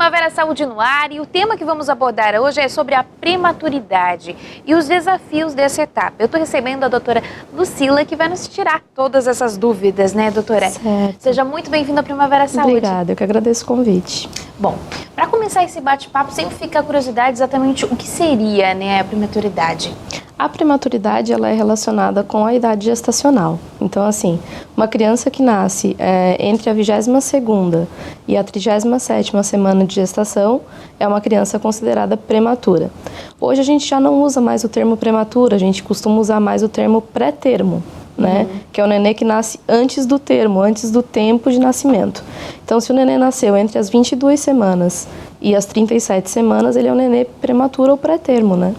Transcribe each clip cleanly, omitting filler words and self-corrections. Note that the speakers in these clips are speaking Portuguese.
Primavera Saúde no ar e o tema que vamos abordar hoje é sobre a prematuridade e os desafios dessa etapa. Eu estou recebendo a doutora Lucila, que vai nos tirar todas essas dúvidas, né, doutora? Certo. Seja muito bem-vinda à Primavera Saúde. Obrigada, eu que agradeço o convite. Bom, para começar esse bate-papo, sempre fica a curiosidade exatamente o que seria, né, a prematuridade. A prematuridade ela é relacionada com a idade gestacional. Então, assim, uma criança que nasce entre a 22ª e a 37ª semana de gestação é uma criança considerada prematura. Hoje a gente já não usa mais o termo prematura, a gente costuma usar mais o termo pré-termo, né? Que é o nenê que nasce antes do termo, antes do tempo de nascimento. Então, se o nenê nasceu entre as 22 semanas e as 37 semanas, ele é um nenê prematuro ou pré-termo, né?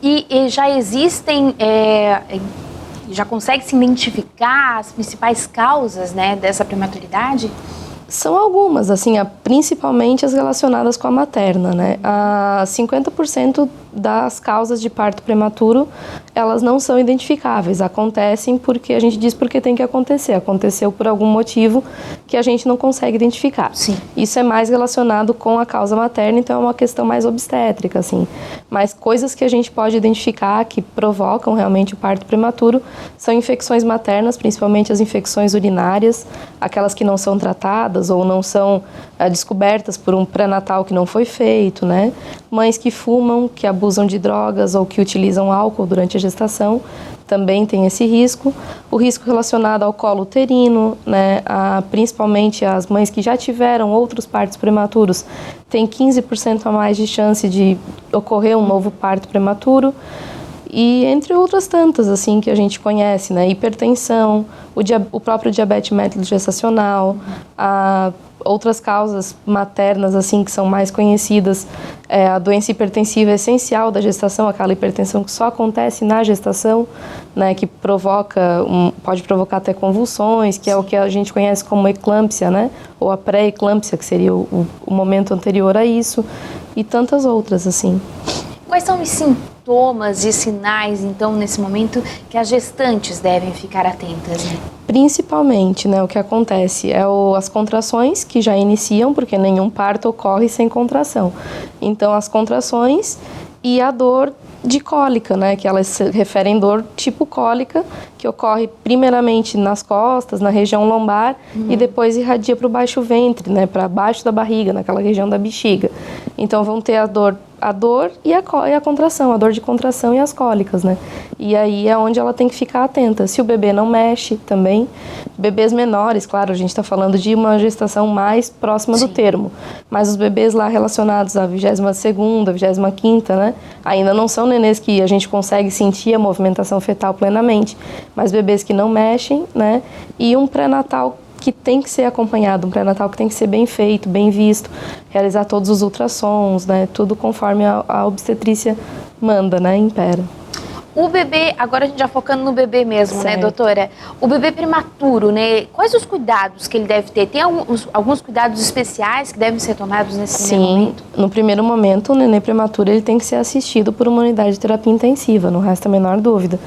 E já existem, já consegue se identificar as principais causas, né, dessa prematuridade? São algumas, assim, principalmente as relacionadas com a materna, né? 50% das causas de parto prematuro, elas não são identificáveis, acontecem porque a gente diz porque tem que acontecer, aconteceu por algum motivo que a gente não consegue identificar. Sim. Isso é mais relacionado com a causa materna, então é uma questão mais obstétrica, assim. Mas coisas que a gente pode identificar que provocam realmente o parto prematuro são infecções maternas, principalmente as infecções urinárias, aquelas que não são tratadas ou não são descobertas por um pré-natal que não foi feito, né? Mães que fumam, que abusam de drogas ou que utilizam álcool durante a gestação, também tem esse risco. O risco relacionado ao colo uterino, né? Principalmente as mães que já tiveram outros partos prematuros, têm 15% a mais de chance de ocorrer um novo parto prematuro. E entre outras tantas, assim, que a gente conhece, né? Hipertensão, o próprio diabetes mellitus gestacional, outras causas maternas, assim, que são mais conhecidas, a doença hipertensiva essencial da gestação, aquela hipertensão que só acontece na gestação, né? Que pode provocar até convulsões, que é o que a gente conhece como eclâmpsia, né? Ou a pré-eclâmpsia, que seria o momento anterior a isso, e tantas outras, assim. Quais são os sintomas e sinais, então, nesse momento, que as gestantes devem ficar atentas, né? Principalmente, né, o que acontece é as contrações que já iniciam, porque nenhum parto ocorre sem contração. Então, as contrações e a dor de cólica, né, que elas se referem dor tipo cólica, que ocorre primeiramente nas costas, na região lombar, e depois irradia para o baixo ventre, né, para baixo da barriga, naquela região da bexiga. Então, vão ter a dor e a contração, a dor de contração e as cólicas, né? E aí é onde ela tem que ficar atenta. Se o bebê não mexe também, bebês menores, claro, a gente está falando de uma gestação mais próxima do termo, mas os bebês lá relacionados à 22ª, 25ª, né? Ainda não são nenês que a gente consegue sentir a movimentação fetal plenamente, mas bebês que não mexem, né? E um pré-natal que tem que ser acompanhado, um pré-natal que tem que ser bem feito, bem visto, realizar todos os ultrassons, né, tudo conforme a obstetrícia manda, né, impera. O bebê, agora a gente já focando no bebê mesmo, Certo. né, doutora? O bebê prematuro, né, quais os cuidados que ele deve ter? Tem alguns cuidados especiais que devem ser tomados nesse primeiro momento? Sim, no primeiro momento, o nenê prematuro ele tem que ser assistido por uma unidade de terapia intensiva, não resta a menor dúvida.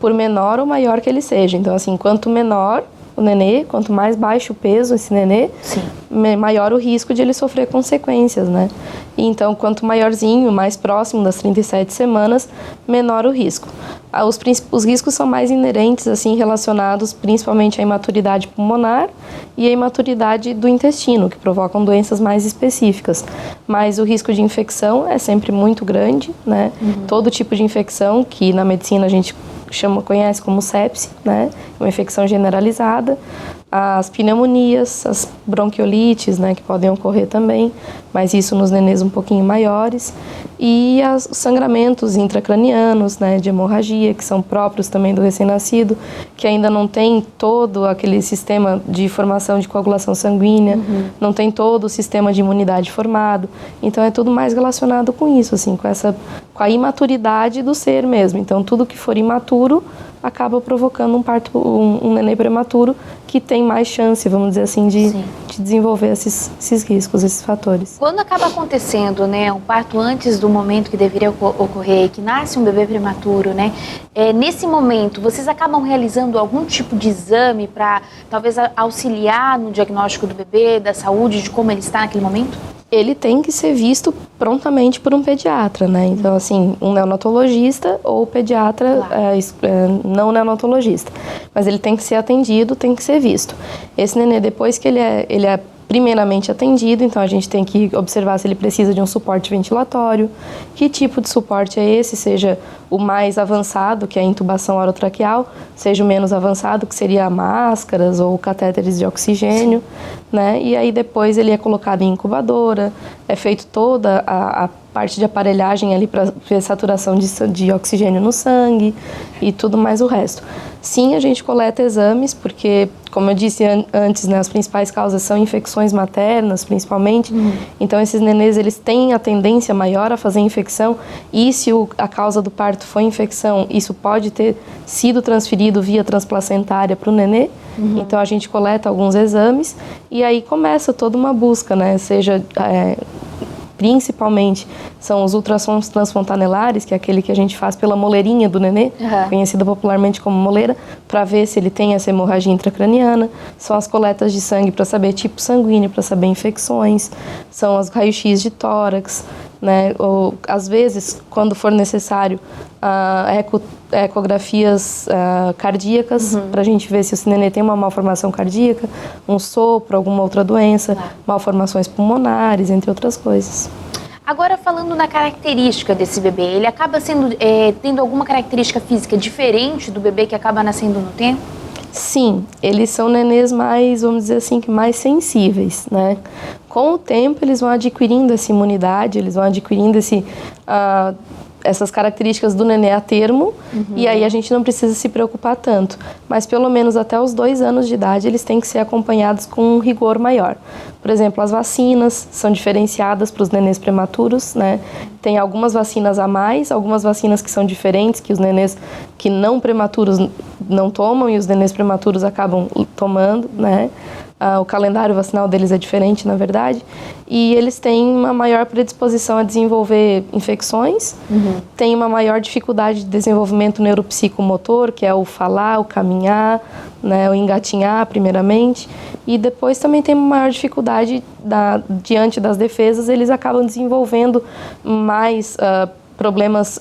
Por menor ou maior que ele seja. Então, assim, quanto menor o nenê, quanto mais baixo o peso esse nenê, maior o risco de ele sofrer consequências, né? E então, quanto maiorzinho, mais próximo das 37 semanas, menor o risco. Os riscos são mais inerentes, assim, relacionados principalmente à imaturidade pulmonar e à imaturidade do intestino, que provocam doenças mais específicas. Mas o risco de infecção é sempre muito grande, né? Todo tipo de infecção que na medicina a gente conhece como sepse, né? Uma infecção generalizada, as pneumonias, as bronquiolites, né, que podem ocorrer também, mas isso nos nenês um pouquinho maiores, e os sangramentos intracranianos, né, de hemorragia, que são próprios também do recém-nascido, que ainda não tem todo aquele sistema de formação de coagulação sanguínea, não tem todo o sistema de imunidade formado, então é tudo mais relacionado com isso, assim, com a imaturidade do ser mesmo. Então tudo que for imaturo acaba provocando um nenê prematuro que tem mais chance, vamos dizer assim, de desenvolver esses riscos, esses fatores. Quando acaba acontecendo, né, um parto antes do momento que deveria ocorrer, que nasce um bebê prematuro, né, nesse momento, vocês acabam realizando algum tipo de exame para talvez auxiliar no diagnóstico do bebê, da saúde, de como ele está naquele momento? Ele tem que ser visto prontamente por um pediatra, né? Então, assim, um neonatologista ou pediatra não neonatologista. Mas ele tem que ser atendido, tem que ser visto. Esse nenê, depois que ele é primeiramente atendido, então a gente tem que observar se ele precisa de um suporte ventilatório, que tipo de suporte é esse, seja o mais avançado, que é a intubação orotraqueal, seja o menos avançado, que seria máscaras ou catéteres de oxigênio, né? E aí depois ele é colocado em incubadora, é feito toda a parte de aparelhagem ali para ver saturação de oxigênio no sangue e tudo mais o resto. Sim, a gente coleta exames, porque, como eu disse antes, né, as principais causas são infecções maternas, principalmente. Então, esses nenês, eles têm a tendência maior a fazer infecção, e se a causa do parto foi infecção, isso pode ter sido transferido via transplacentária para o nenê. Então, a gente coleta alguns exames, e aí começa toda uma busca, né, seja... principalmente são os ultrassons transfontanelares, que é aquele que a gente faz pela moleirinha do nenê, conhecida popularmente como moleira, para ver se ele tem essa hemorragia intracraniana. São as coletas de sangue para saber tipo sanguíneo, para saber infecções. São as raios-x de tórax, né? Ou, às vezes, quando for necessário, ecografias cardíacas, para a gente ver se o nenê tem uma malformação cardíaca, um sopro, alguma outra doença, malformações pulmonares, entre outras coisas. Agora, falando na característica desse bebê, ele acaba tendo alguma característica física diferente do bebê que acaba nascendo no tempo? Sim, eles são nenês mais, vamos dizer assim, mais sensíveis, né? Com o tempo, eles vão adquirindo essa imunidade, eles vão adquirindo essas características do nenê a termo, e aí a gente não precisa se preocupar tanto. Mas pelo menos até os 2 anos de idade eles têm que ser acompanhados com um rigor maior. Por exemplo, as vacinas são diferenciadas para os nenês prematuros, né? Tem algumas vacinas a mais, algumas vacinas que são diferentes, que os nenês que não prematuros não tomam e os nenês prematuros acabam tomando, né? O calendário vacinal deles é diferente, na verdade, e eles têm uma maior predisposição a desenvolver infecções, têm uma maior dificuldade de desenvolvimento neuropsicomotor, que é o falar, o caminhar, né, o engatinhar, primeiramente, e depois também tem uma maior dificuldade diante das defesas, eles acabam desenvolvendo mais problemas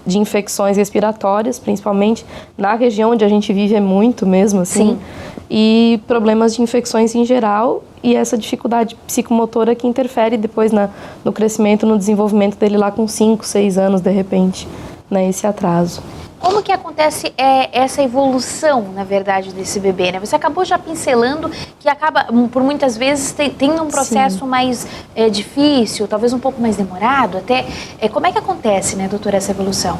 de infecções respiratórias, principalmente na região onde a gente vive é muito mesmo, assim. Sim. E problemas de infecções em geral e essa dificuldade psicomotora que interfere depois no crescimento, no desenvolvimento dele lá com 5, 6 anos, de repente, né, esse atraso. Como que acontece essa evolução, na verdade, desse bebê, né? Você acabou já pincelando que acaba, por muitas vezes, tem um processo mais difícil, talvez um pouco mais demorado até. Como é que acontece, né, doutora, essa evolução?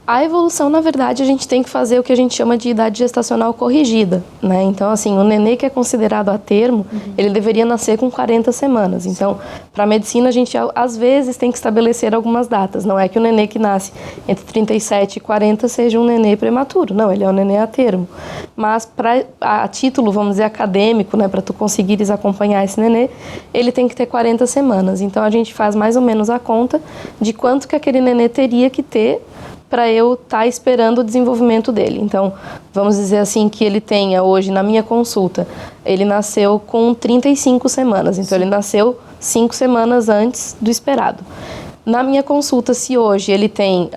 A evolução, na verdade, a gente tem que fazer o que a gente chama de idade gestacional corrigida, né? Então, assim, o nenê que é considerado a termo, ele deveria nascer com 40 semanas. Então, para a medicina, a gente, às vezes, tem que estabelecer algumas datas. Não é que o nenê que nasce entre 37 e 40 seja um nenê prematuro. Não, ele é um nenê a termo. Mas, a título, vamos dizer, acadêmico, né? Para tu conseguires acompanhar esse nenê, ele tem que ter 40 semanas. Então, a gente faz mais ou menos a conta de quanto que aquele nenê teria que ter para eu estar esperando o desenvolvimento dele. Então, vamos dizer assim que ele tenha hoje, na minha consulta, ele nasceu com 35 semanas. Então, ele nasceu 5 semanas antes do esperado. Na minha consulta, se hoje ele tem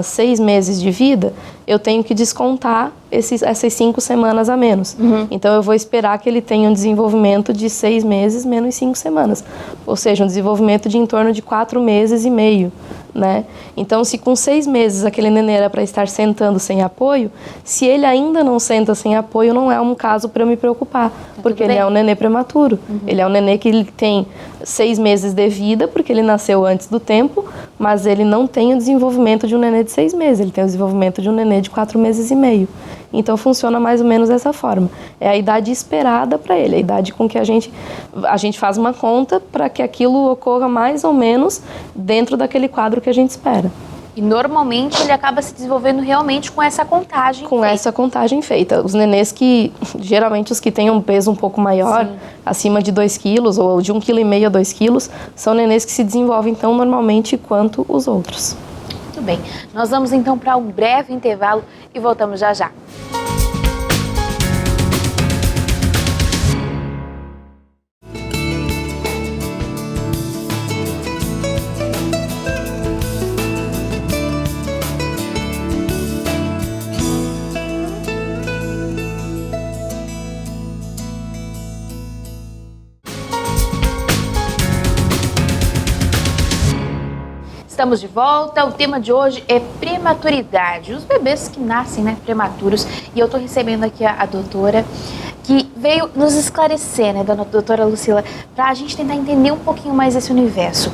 6 meses de vida, eu tenho que descontar essas 5 semanas a menos. Então, eu vou esperar que ele tenha um desenvolvimento de 6 meses menos 5 semanas. Ou seja, um desenvolvimento de em torno de 4 meses e meio. Né? Então, se com 6 meses aquele nenê era para estar sentando sem apoio, se ele ainda não senta sem apoio, não é um caso para eu me preocupar, porque ele é um nenê prematuro. Ele é um nenê que ele tem 6 meses de vida, porque ele nasceu antes do tempo, mas ele não tem o desenvolvimento de um nenê de 6 meses, ele tem o desenvolvimento de um nenê de 4 meses e meio. Então, funciona mais ou menos dessa forma. É a idade esperada para ele, a idade com que a gente faz uma conta para que aquilo ocorra mais ou menos dentro daquele quadro que a gente espera. E normalmente ele acaba se desenvolvendo realmente com essa contagem feita. Essa contagem feita. Os nenês que, geralmente os que têm um peso um pouco maior, acima de 2 quilos ou de 1,5 kg a 2 quilos, são nenês que se desenvolvem tão normalmente quanto os outros. Muito bem. Nós vamos então para um breve intervalo e voltamos já já. Estamos de volta. O tema de hoje é prematuridade. Os bebês que nascem, né, prematuros. E eu estou recebendo aqui a doutora que veio nos esclarecer, né, doutora Lucila, para a gente tentar entender um pouquinho mais esse universo.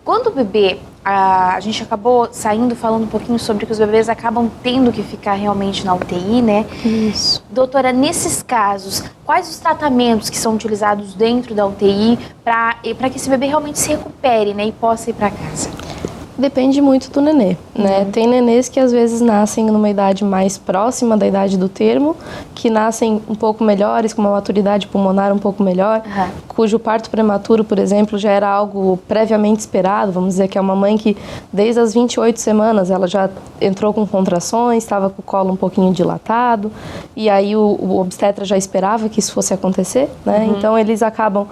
Quando o bebê, a gente acabou saindo falando um pouquinho sobre que os bebês acabam tendo que ficar realmente na UTI, né? Isso. Doutora, nesses casos, quais os tratamentos que são utilizados dentro da UTI para que esse bebê realmente se recupere, né, e possa ir para casa? Depende muito do nenê, né? Tem nenês que às vezes nascem numa idade mais próxima da idade do termo, que nascem um pouco melhores, com uma maturidade pulmonar um pouco melhor, cujo parto prematuro, por exemplo, já era algo previamente esperado. Vamos dizer que é uma mãe que desde as 28 semanas ela já entrou com contrações, estava com o colo um pouquinho dilatado, e aí o obstetra já esperava que isso fosse acontecer, né? Então eles acabam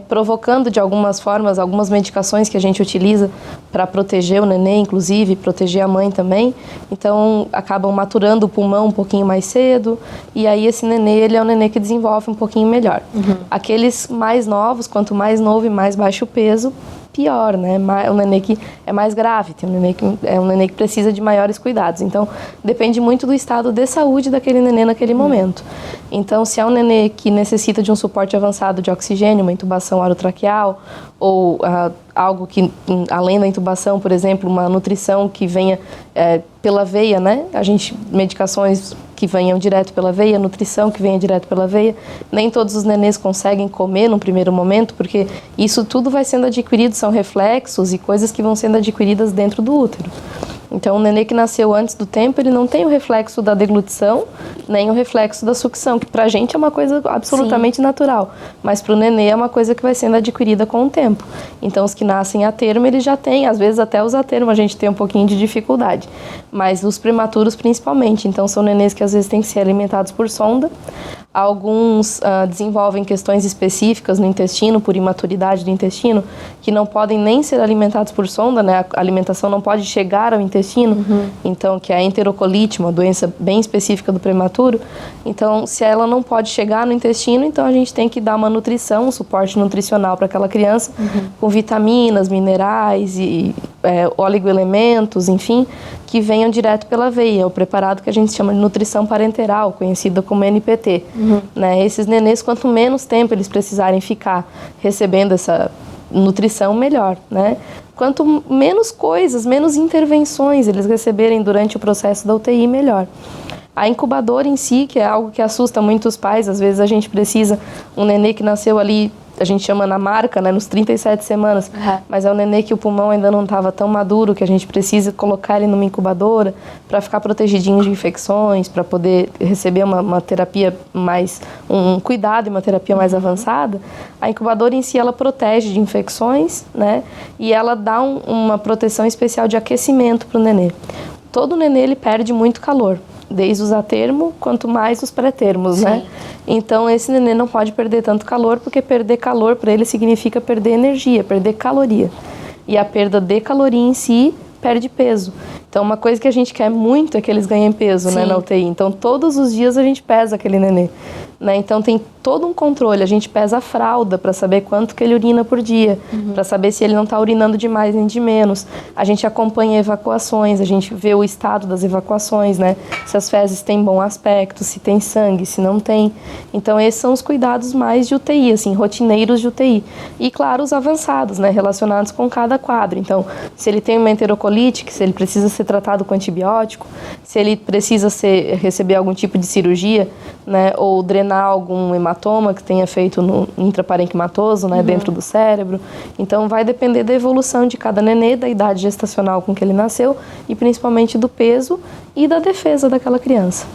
provocando de algumas formas, algumas medicações que a gente utiliza para proteger o neném, inclusive, proteger a mãe também. Então, acabam maturando o pulmão um pouquinho mais cedo. E aí, esse nenê, ele é um nenê que desenvolve um pouquinho melhor. Aqueles mais novos, quanto mais novo e mais baixo o peso, pior, né? Um nenê que é mais grave, tem um nenê que precisa de maiores cuidados. Então, depende muito do estado de saúde daquele nenê naquele momento. Então, se é um nenê que necessita de um suporte avançado de oxigênio, uma intubação orotraqueal, ou algo que, além da intubação, por exemplo, uma nutrição que venha pela veia, né? Medicações que venham direto pela veia, nutrição que venha direto pela veia. Nem todos os nenês conseguem comer no primeiro momento, porque isso tudo vai sendo adquirido, são reflexos e coisas que vão sendo adquiridas dentro do útero. Então, o nenê que nasceu antes do tempo, ele não tem o reflexo da deglutição, nem o reflexo da sucção, que pra gente é uma coisa absolutamente natural, mas pro nenê é uma coisa que vai sendo adquirida com o tempo. Então, os que nascem a termo, eles já têm, às vezes até os a termo a gente tem um pouquinho de dificuldade, mas os prematuros principalmente. Então, são nenês que às vezes têm que ser alimentados por sonda. Alguns desenvolvem questões específicas no intestino, por imaturidade do intestino, que não podem nem ser alimentados por sonda, né? A alimentação não pode chegar ao intestino, então, que é a enterocolite, uma doença bem específica do prematuro. Então, se ela não pode chegar no intestino, então a gente tem que dar uma nutrição, um suporte nutricional para aquela criança, com vitaminas, minerais e oligoelementos, enfim, que venham direto pela veia, o preparado que a gente chama de nutrição parenteral, conhecida como NPT. Né? Esses nenês, quanto menos tempo eles precisarem ficar recebendo essa nutrição, melhor, né? Quanto menos coisas, menos intervenções eles receberem durante o processo da UTI, melhor. A incubadora em si, que é algo que assusta muitos pais, às vezes a gente precisa, um nenê que nasceu ali, a gente chama na marca, né, nos 37 semanas, mas é um nenê que o pulmão ainda não estava tão maduro, que a gente precisa colocar ele numa incubadora para ficar protegidinho de infecções, para poder receber uma terapia mais, um cuidado e uma terapia mais avançada. A incubadora em si, ela protege de infecções, né, e ela dá uma proteção especial de aquecimento para o nenê. Todo nenê, ele perde muito calor, desde os a termo, quanto mais os pré-termos, né? Então, esse nenê não pode perder tanto calor, porque perder calor para ele significa perder energia, perder caloria. E a perda de caloria em si perde peso. Então, uma coisa que a gente quer muito é que eles ganhem peso, né, na UTI. Então, todos os dias a gente pesa aquele nenê, né? Então, tem todo um controle. A gente pesa a fralda para saber quanto que ele urina por dia, para saber se ele não está urinando de mais nem de menos. A gente acompanha evacuações, a gente vê o estado das evacuações, né? Se as fezes têm bom aspecto, se tem sangue, se não tem. Então, esses são os cuidados mais de UTI, assim, rotineiros de UTI. E, claro, os avançados, né, relacionados com cada quadro. Então, se ele tem uma enterocolite, se ele precisa ser tratado com antibiótico, se ele precisa receber algum tipo de cirurgia, né, ou drenar algum hematoma que tenha feito no intraparenquimatoso, né, dentro do cérebro. Então, vai depender da evolução de cada nenê, da idade gestacional com que ele nasceu e principalmente do peso e da defesa daquela criança.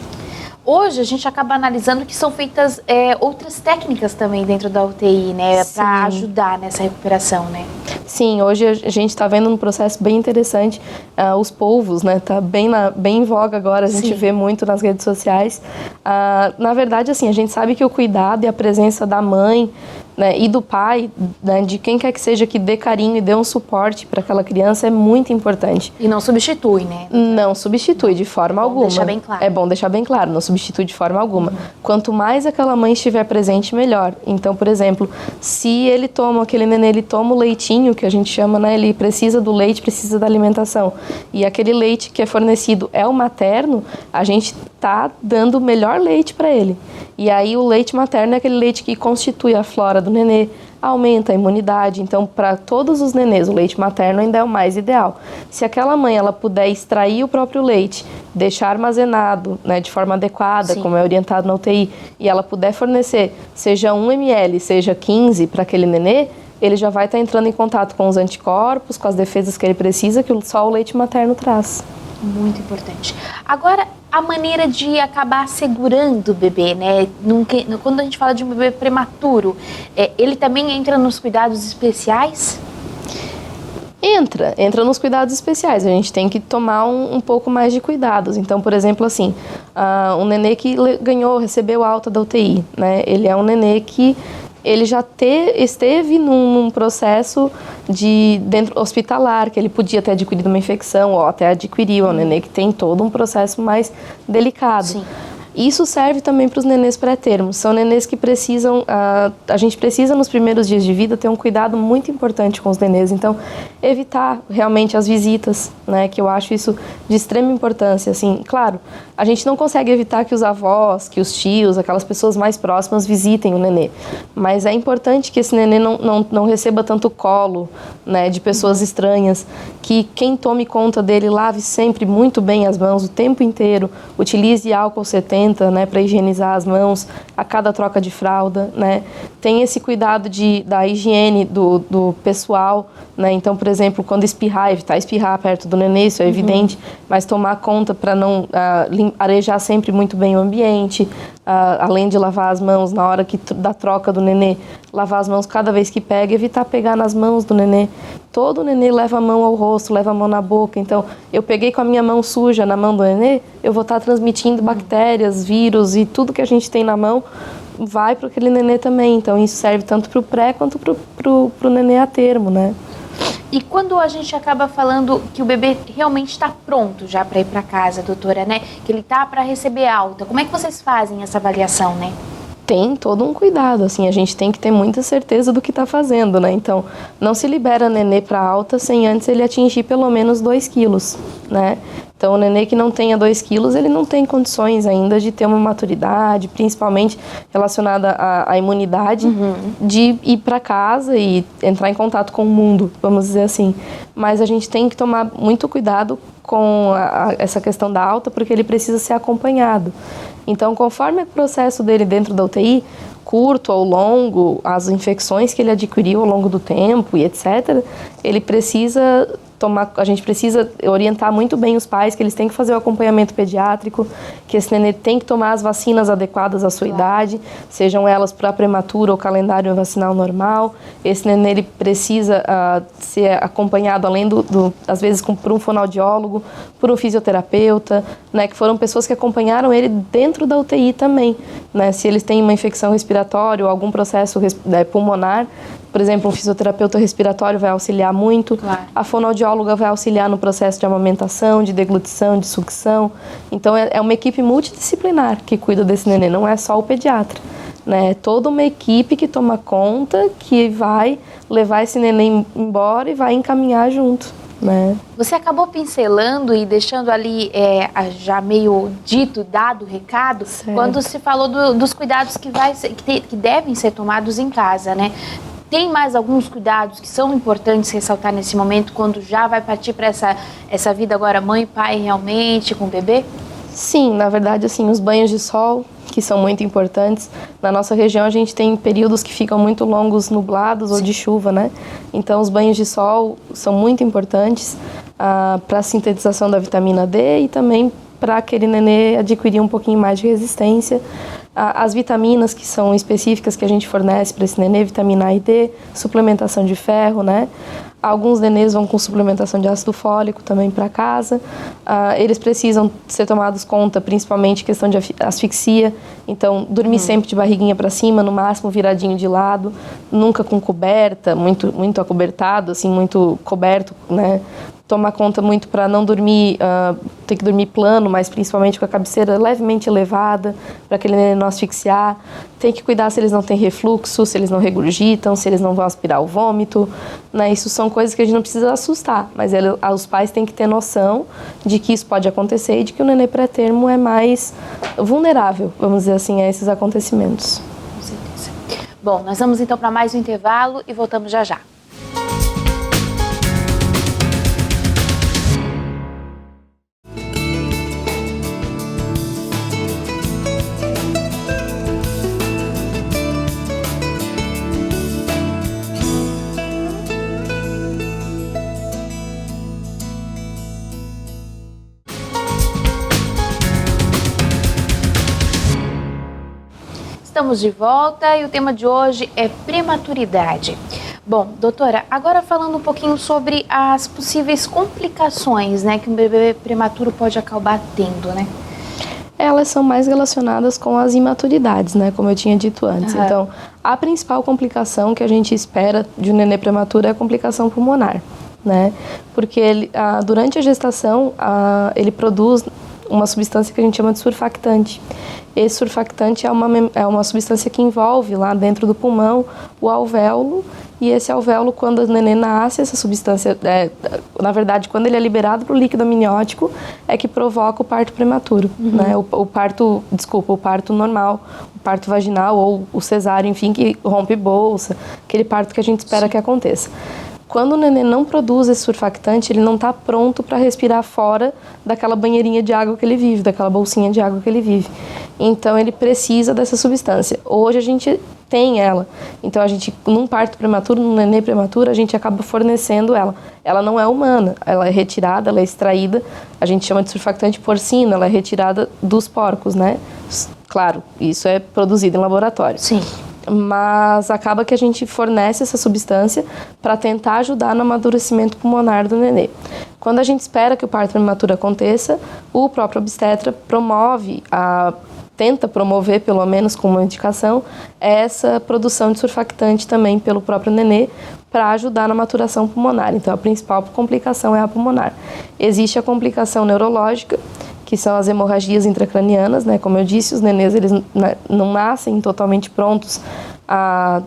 Hoje a gente acaba analisando que são feitas outras técnicas também dentro da UTI, né, para ajudar nessa recuperação, né? Sim, hoje a gente está vendo um processo bem interessante, os polvos, né, tá bem em voga agora, a gente vê muito nas redes sociais. Na verdade, assim, a gente sabe que o cuidado e a presença da mãe né, e do pai, né, de quem quer que seja que dê carinho e dê um suporte para aquela criança é muito importante. E não substitui, né? Não substitui de forma alguma. Deixar bem claro. É bom deixar bem claro, não substitui de forma alguma. Quanto mais aquela mãe estiver presente, melhor. Então, por exemplo, se aquele nenê, ele toma o leitinho, que a gente chama, né, ele precisa do leite, precisa da alimentação, e aquele leite que é fornecido é o materno, a gente tá dando o melhor leite para ele. E aí o leite materno é aquele leite que constitui a flora do nenê, aumenta a imunidade. Então, para todos os nenês, o leite materno ainda é o mais ideal. Se aquela mãe ela puder extrair o próprio leite, deixar armazenado, né, de forma adequada, Sim. como é orientado na UTI, e ela puder fornecer, seja 1 ml, seja 15 para aquele nenê, ele já vai estar entrando em contato com os anticorpos, com as defesas que ele precisa, que só o leite materno traz. Muito importante. Agora, a maneira de acabar segurando o bebê, né? Quando a gente fala de um bebê prematuro, ele também entra nos cuidados especiais? Entra nos cuidados especiais. A gente tem que tomar um pouco mais de cuidados. Então, por exemplo, assim, um nenê que recebeu alta da UTI, né? Ele é um nenê que ele já esteve num processo dentro hospitalar, que ele podia ter adquirido uma infecção ou até adquiriu, é um nenê que tem todo um processo mais delicado. Sim. Isso serve também para os nenês pré-termos. São nenês que precisam, a gente precisa nos primeiros dias de vida ter um cuidado muito importante com os nenês. Então, evitar realmente as visitas, né, que eu acho isso de extrema importância. Assim, claro, a gente não consegue evitar que os avós, que os tios, aquelas pessoas mais próximas visitem o nenê. Mas é importante que esse nenê não receba tanto colo, né, de pessoas estranhas, que quem tome conta dele lave sempre muito bem as mãos o tempo inteiro, utilize álcool 70, né, para higienizar as mãos a cada troca de fralda, né? Tem esse cuidado da higiene do pessoal, né? Então, por exemplo, quando espirrar, evitar espirrar perto do nenê, isso é evidente, mas tomar conta para não arejar sempre muito bem o ambiente, além de lavar as mãos na hora da troca do nenê, lavar as mãos cada vez que pega, evitar pegar nas mãos do nenê. Todo nenê leva a mão ao rosto, leva a mão na boca. Então, eu peguei com a minha mão suja na mão do nenê, eu vou estar transmitindo bactérias, vírus e tudo que a gente tem na mão vai para aquele nenê também. Então, isso serve tanto para o pré quanto para o nenê a termo, né? E quando a gente acaba falando que o bebê realmente está pronto já para ir para casa, doutora, né? Que ele está para receber alta, como é que vocês fazem essa avaliação, né? Tem todo um cuidado, assim, a gente tem que ter muita certeza do que está fazendo, né? Então, não se libera nenê para alta sem antes ele atingir pelo menos 2 quilos, né? Então, o nenê que não tenha 2 quilos, ele não tem condições ainda de ter uma maturidade, principalmente relacionada à imunidade, de ir para casa e entrar em contato com o mundo, vamos dizer assim. Mas a gente tem que tomar muito cuidado com essa questão da alta, porque ele precisa ser acompanhado. Então, conforme o processo dele dentro da UTI, curto ou longo, as infecções que ele adquiriu ao longo do tempo e etc., ele precisa a gente precisa orientar muito bem os pais que eles têm que fazer o acompanhamento pediátrico, que esse nenê tem que tomar as vacinas adequadas à sua idade, sejam elas para prematura ou calendário vacinal normal. Esse nenê ele precisa ser acompanhado, além às vezes por um fonoaudiólogo, por um fisioterapeuta, né, que foram pessoas que acompanharam ele dentro da UTI também, né, se eles têm uma infecção respiratória ou algum processo pulmonar. Por exemplo, um fisioterapeuta respiratório vai auxiliar muito. Claro. A fonoaudióloga vai auxiliar no processo de amamentação, de deglutição, de sucção. Então, é uma equipe multidisciplinar que cuida desse nenê, não é só o pediatra, né? É toda uma equipe que toma conta, que vai levar esse nenê embora e vai encaminhar junto, né? Você acabou pincelando e deixando ali já meio dado o recado, certo, quando se falou dos cuidados que devem ser tomados em casa, né? Tem mais alguns cuidados que são importantes ressaltar nesse momento, quando já vai partir para essa vida agora mãe e pai realmente com o bebê? Sim, na verdade, assim, os banhos de sol, que são muito importantes. Na nossa região, a gente tem períodos que ficam muito longos, nublados, sim, ou de chuva, né? Então, os banhos de sol são muito importantes para a sintetização da vitamina D e também para aquele nenê adquirir um pouquinho mais de resistência. As vitaminas que são específicas que a gente fornece para esse nenê, vitamina A e D, suplementação de ferro, né? Alguns nenês vão com suplementação de ácido fólico também para casa. Eles precisam ser tomados conta, principalmente questão de asfixia. Então, dormir sempre de barriguinha para cima, no máximo viradinho de lado, nunca com coberta, muito acobertado, assim, muito coberto, né? Tomar conta muito para não dormir, ter que dormir plano, mas principalmente com a cabeceira levemente elevada, para aquele neném não asfixiar. Tem que cuidar se eles não têm refluxo, se eles não regurgitam, se eles não vão aspirar o vômito, né? Isso são coisas que a gente não precisa assustar, mas os pais têm que ter noção de que isso pode acontecer e de que o neném pré-termo é mais vulnerável, vamos dizer assim, a esses acontecimentos. Com certeza. Bom, nós vamos então para mais um intervalo e voltamos já já. Estamos de volta e o tema de hoje é prematuridade. Bom, doutora, agora falando um pouquinho sobre as possíveis complicações, né, que um bebê prematuro pode acabar tendo, né? Elas são mais relacionadas com as imaturidades, né, como eu tinha dito antes. Então, a principal complicação que a gente espera de um nenê prematuro é a complicação pulmonar, né? Porque ele, durante a gestação, ele produz uma substância que a gente chama de surfactante. Esse surfactante é uma substância que envolve lá dentro do pulmão o alvéolo, e esse alvéolo, quando o neném nasce, essa substância, na verdade, quando ele é liberado para o líquido amniótico, é que provoca o parto prematuro, né? O parto normal, o parto vaginal ou o cesáreo, enfim, que rompe bolsa, aquele parto que a gente espera que aconteça. Quando o neném não produz esse surfactante, ele não está pronto para respirar fora daquela banheirinha de água que ele vive, daquela bolsinha de água que ele vive. Então, ele precisa dessa substância. Hoje, a gente tem ela. Então, a gente, num parto prematuro, num neném prematuro, a gente acaba fornecendo ela. Ela não é humana, ela é retirada, ela é extraída, a gente chama de surfactante porcino, ela é retirada dos porcos, né? Claro, isso é produzido em laboratório. Sim. Mas acaba que a gente fornece essa substância para tentar ajudar no amadurecimento pulmonar do nenê. Quando a gente espera que o parto prematuro aconteça, o próprio obstetra tenta promover, pelo menos com uma indicação, essa produção de surfactante também pelo próprio nenê para ajudar na maturação pulmonar. Então, a principal complicação é a pulmonar. Existe a complicação neurológica, que são as hemorragias intracranianas, né? Como eu disse, os nenês eles não nascem totalmente prontos a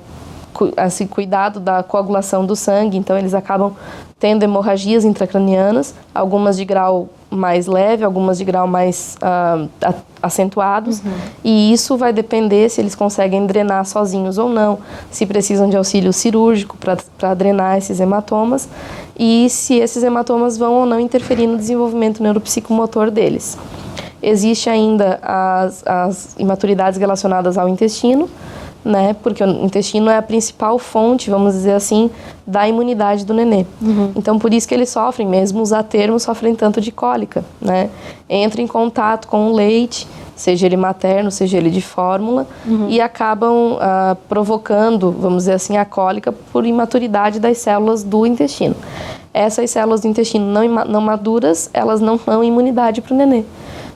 esse cuidado da coagulação do sangue, então eles acabam tendo hemorragias intracranianas, algumas de grau mais leve, algumas de grau mais acentuados, e isso vai depender se eles conseguem drenar sozinhos ou não, se precisam de auxílio cirúrgico para drenar esses hematomas, e se esses hematomas vão ou não interferir no desenvolvimento neuropsicomotor deles. Existe ainda as imaturidades relacionadas ao intestino, né? Porque o intestino é a principal fonte, vamos dizer assim, da imunidade do nenê. Então, por isso que eles sofrem, mesmo os atermos sofrem tanto de cólica, né? Entra em contato com o leite, seja ele materno, seja ele de fórmula, e acabam provocando, vamos dizer assim, a cólica por imaturidade das células do intestino. Essas células do intestino não maduras, elas não dão imunidade para o nenê.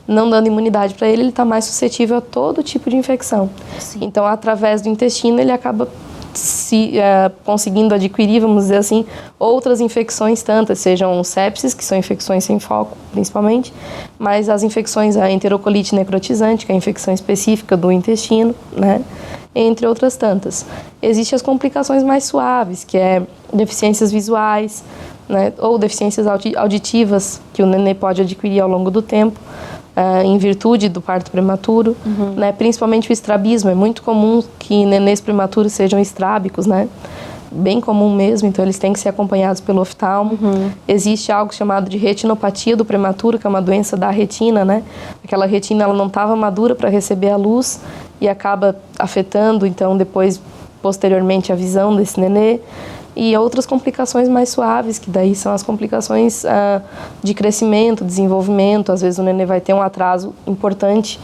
Não dando imunidade para ele, ele está mais suscetível a todo tipo de infecção. Sim. Então, através do intestino, ele acaba conseguindo adquirir, vamos dizer assim, outras infecções tantas, sejam sepses, que são infecções sem foco, principalmente, mas as infecções, a enterocolite necrotizante, que é a infecção específica do intestino, né? Entre outras tantas. Existem as complicações mais suaves, que é deficiências visuais, né? Ou deficiências auditivas, que o nenê pode adquirir ao longo do tempo, em virtude do parto prematuro, né? Principalmente o estrabismo. É muito comum que nenês prematuros sejam estrábicos, né? Bem comum mesmo, então eles têm que ser acompanhados pelo oftalmo. Existe algo chamado de retinopatia do prematuro, que é uma doença da retina, né? Aquela retina ela não estava madura para receber a luz e acaba afetando, então, depois, posteriormente, a visão desse nenê. E outras complicações mais suaves, que daí são as complicações de crescimento, desenvolvimento. Às vezes o nenê vai ter um atraso importante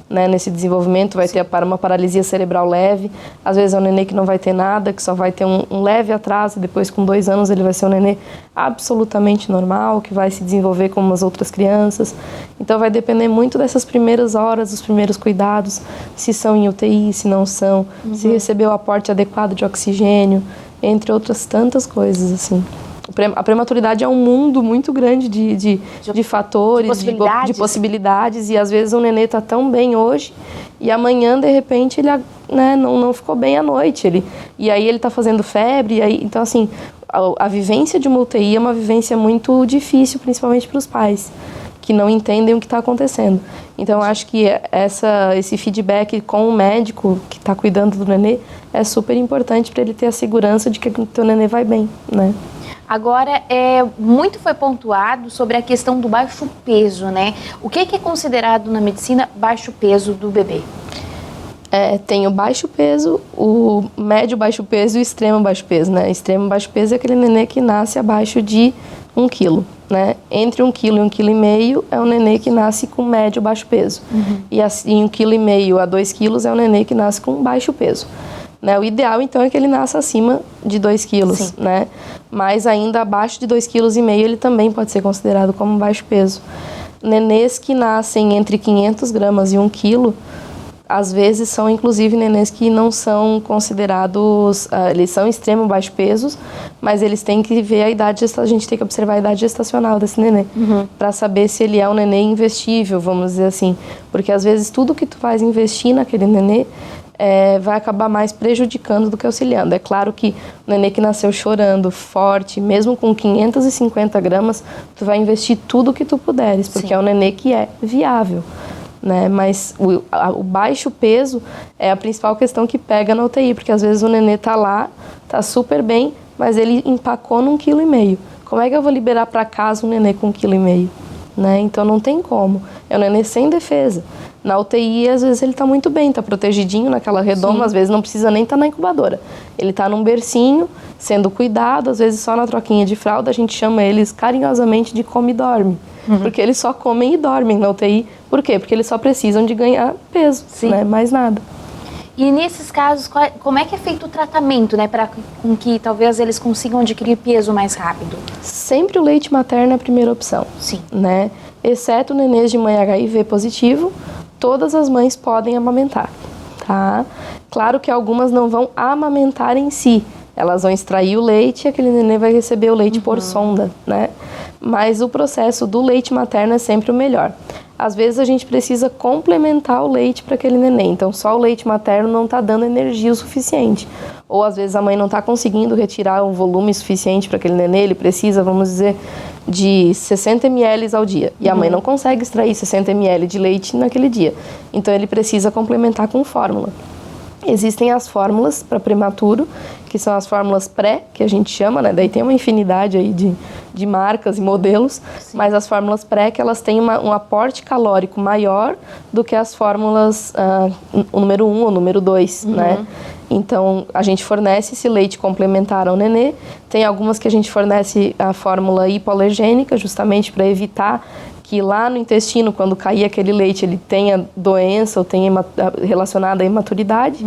né, nesse desenvolvimento, vai ter uma paralisia cerebral leve, às vezes é um nenê que não vai ter nada, que só vai ter um leve atraso, e depois com 2 anos ele vai ser um nenê absolutamente normal, que vai se desenvolver como as outras crianças. Então vai depender muito dessas primeiras horas, dos primeiros cuidados, se são em UTI, se não são, se recebeu o aporte adequado de oxigênio, entre outras tantas coisas, assim. A prematuridade é um mundo muito grande de fatores, de possibilidades, e às vezes o nenê está tão bem hoje e amanhã, de repente, ele, né, não ficou bem à noite. E aí ele está fazendo febre, então assim, a vivência de uma UTI é uma vivência muito difícil, principalmente para os pais, que não entendem o que está acontecendo. Então, eu acho que esse feedback com o médico que está cuidando do nenê é super importante para ele ter a segurança de que o teu nenê vai bem, né? Agora, muito foi pontuado sobre a questão do baixo peso, né? O que é considerado na medicina baixo peso do bebê? Tem o baixo peso, o médio baixo peso e o extremo baixo peso, né? Extremo baixo peso é aquele nenê que nasce abaixo de 1 quilo, né? Entre 1 quilo e 1,5 kg é um nenê que nasce com médio baixo peso. E assim, 1,5 kg a 2 quilos é um nenê que nasce com baixo peso. Né? O ideal, então, é que ele nasça acima de 2 quilos, né? Mas ainda abaixo de 2,5 kg, ele também pode ser considerado como baixo peso. Nenês que nascem entre 500 gramas e 1 quilo, às vezes são, inclusive, nenês que não são considerados, eles são extremo baixo pesos, mas eles têm que ver a idade, a gente tem que observar a idade gestacional desse nenê, para saber se ele é um nenê investível, vamos dizer assim. Porque, às vezes, tudo que tu faz investir naquele nenê, vai acabar mais prejudicando do que auxiliando. É claro que o nenê que nasceu chorando, forte, mesmo com 550 gramas, tu vai investir tudo que tu puderes, porque é um nenê que é viável, né? Mas o baixo peso é a principal questão que pega na UTI, porque às vezes o nenê tá lá, tá super bem, mas ele empacou num 1,5 kg. Como é que eu vou liberar para casa um nenê com 1,5 kg? Né? Então não tem como. É um nenê sem defesa. Na UTI, às vezes, ele está muito bem, está protegidinho naquela redoma, às vezes não precisa nem estar na incubadora. Ele está num bercinho, sendo cuidado, às vezes só na troquinha de fralda, a gente chama eles carinhosamente de come e dorme. Porque eles só comem e dormem na UTI. Por quê? Porque eles só precisam de ganhar peso, né? Mais nada. E nesses casos, como é que é feito o tratamento, né? Para que talvez eles consigam adquirir peso mais rápido? Sempre o leite materno é a primeira opção. Né? Exceto nenês de mãe HIV positivo, todas as mães podem amamentar, tá? Claro que algumas não vão amamentar em si. Elas vão extrair o leite e aquele nenê vai receber o leite por sonda, né? Mas o processo do leite materno é sempre o melhor. Às vezes a gente precisa complementar o leite para aquele neném, então só o leite materno não está dando energia o suficiente. Ou às vezes a mãe não está conseguindo retirar um volume suficiente para aquele nenê, ele precisa, vamos dizer, de 60 ml ao dia. E a mãe não consegue extrair 60 ml de leite naquele dia. Então ele precisa complementar com fórmula. Existem as fórmulas para prematuro, que são as fórmulas pré, que a gente chama, né? Daí tem uma infinidade aí de marcas e modelos, mas as fórmulas pré, que elas têm um aporte calórico maior do que as fórmulas o número 1 ou número 2, né? Então, a gente fornece esse leite complementar ao nenê. Tem algumas que a gente fornece a fórmula hipoalergênica, justamente para evitar que lá no intestino, quando cair aquele leite, ele tenha doença ou tenha relacionada à imaturidade,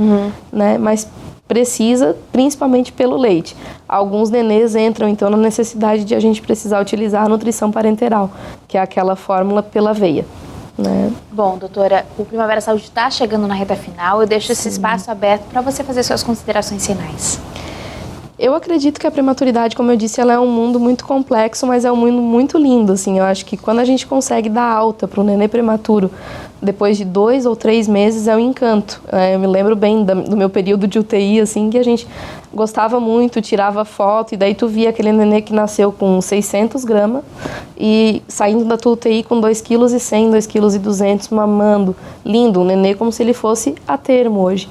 né? Mas precisa, principalmente pelo leite. Alguns nenês entram, então, na necessidade de a gente precisar utilizar a nutrição parenteral, que é aquela fórmula pela veia. Né? Bom, doutora, o Primavera Saúde está chegando na reta final. Eu deixo esse espaço aberto para você fazer suas considerações finais. Eu acredito que a prematuridade, como eu disse, ela é um mundo muito complexo, mas é um mundo muito lindo, assim. Eu acho que quando a gente consegue dar alta para um nenê prematuro, depois de 2 ou 3 meses, é um encanto. Eu me lembro bem do meu período de UTI, assim, que a gente gostava muito, tirava foto, e daí tu via aquele nenê que nasceu com 600 gramas e saindo da tua UTI com 2,1 kg, 2,2 kg, mamando. Lindo, um nenê como se ele fosse a termo hoje.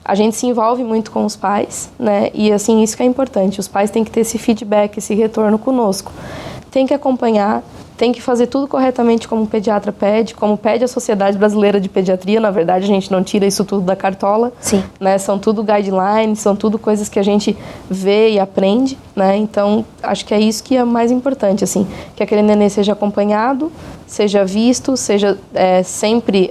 A gente se envolve muito com os pais, né? E assim, isso que é importante. Os pais têm que ter esse feedback, esse retorno conosco. Tem que acompanhar, tem que fazer tudo corretamente como o pediatra pede, como pede a Sociedade Brasileira de Pediatria. Na verdade, a gente não tira isso tudo da cartola. Sim. Né? São tudo guidelines, são tudo coisas que a gente vê e aprende, né? Então, acho que é isso que é mais importante, assim, que aquele nenê seja acompanhado, seja visto, seja sempre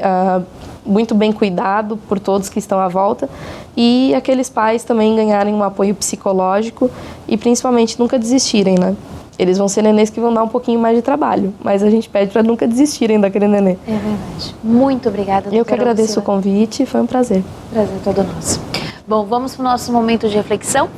muito bem cuidado por todos que estão à volta, e aqueles pais também ganharem um apoio psicológico e principalmente nunca desistirem, né? Eles vão ser nenês que vão dar um pouquinho mais de trabalho, mas a gente pede para nunca desistirem daquele nenê. É verdade. Muito obrigada, doutora. Eu que agradeço o convite, foi um prazer. Prazer todo nosso. Bom, vamos para o nosso momento de reflexão.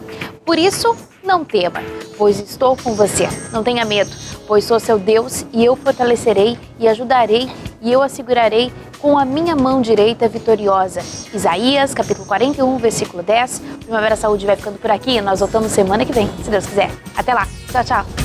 Por isso, não tema, pois estou com você. Não tenha medo, pois sou seu Deus e eu fortalecerei e ajudarei e eu assegurarei com a minha mão direita vitoriosa. Isaías, capítulo 41, versículo 10. Primavera Saúde vai ficando por aqui. Nós voltamos semana que vem, se Deus quiser. Até lá. Tchau, tchau.